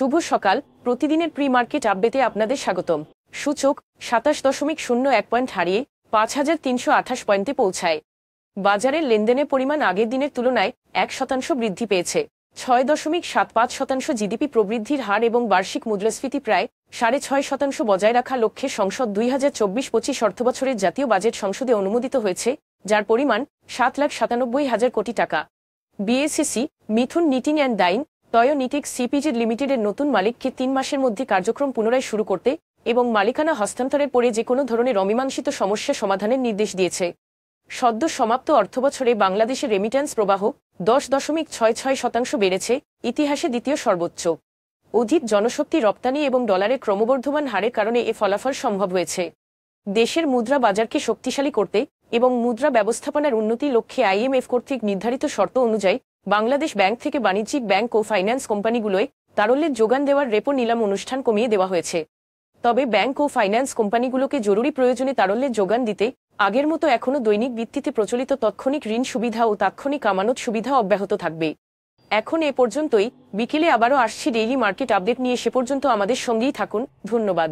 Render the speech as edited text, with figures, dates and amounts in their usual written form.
শুভ সকাল। প্রতিদিনের pre market আপডেটে আপনাদের স্বাগতম। সূচক 27.01 পয়েন্ট হারিয়ে 5,328 পয়েন্টে পৌঁছায়। বাজারের লেনদেনের পরিমাণ আগের দিনের তুলনায় 1% বৃদ্ধি পেয়েছে। 6.75% জিডিপি প্রবৃদ্ধির হার এবং বার্ষিক মুদ্রাস্ফীতি প্রায় 6.5% বজায় রাখা লক্ষ্যে সংসদ 2024-25 অর্থবছরের জাতীয় বাজেট সংসদে অনুমোদিত হয়েছে, যার পরিমাণ 7,97,000 কোটি টাকা। BSEC, Mithun knitting and dyeing, টয়োনিটিক্স সিপিজি লিমিটেডের নতুন মালিককে 3 মাসের মধ্যে কার্যক্রম পুনরায় শুরু করতে এবং মালিকানা হস্তান্তরের পরে যে কোনো ধরনের অমীমাংসিত সমস্যা সমাধানের নির্দেশ দিয়েছে। সদ্য সমাপ্ত অর্থবছরে বাংলাদেশের রেমিট্যান্স প্রবাহ 10.66% বেড়েছে, ইতিহাসে দ্বিতীয় সর্বোচ্চ। অধিক জনশক্তি, রপ্তানি এবং ডলারের ক্রমবর্ধমান হারের কারণে এ ফলাফল সম্ভব হয়েছে। দেশের মুদ্রা বাজারকে শক্তিশালী করতে এবং মুদ্রা ব্যবস্থাপনার উন্নতি লক্ষ্যে আইএমএফ কর্তৃক নির্ধারিত শর্ত অনুযায়ী বাংলাদেশ ব্যাংক থেকে বাণিজ্যিক ব্যাংক ও ফাইন্যান্স কোম্পানিগুলোয় তারল্যের যোগান দেওয়ার রেপো নিলাম অনুষ্ঠান কমিয়ে দেওয়া হয়েছে। তবে ব্যাংক ও ফাইন্যান্স কোম্পানিগুলোকে জরুরি প্রয়োজনে তারল্যের যোগান দিতে আগের মতো এখনও দৈনিক ভিত্তিতে প্রচলিত তাৎক্ষণিক ঋণ সুবিধা ও তাৎক্ষণিক আমানত সুবিধা অব্যাহত থাকবে। এখন এ পর্যন্তই। বিকেলে আবারও আসছি ডেইলি মার্কেট আপডেট নিয়ে। সে পর্যন্ত আমাদের সঙ্গেই থাকুন। ধন্যবাদ।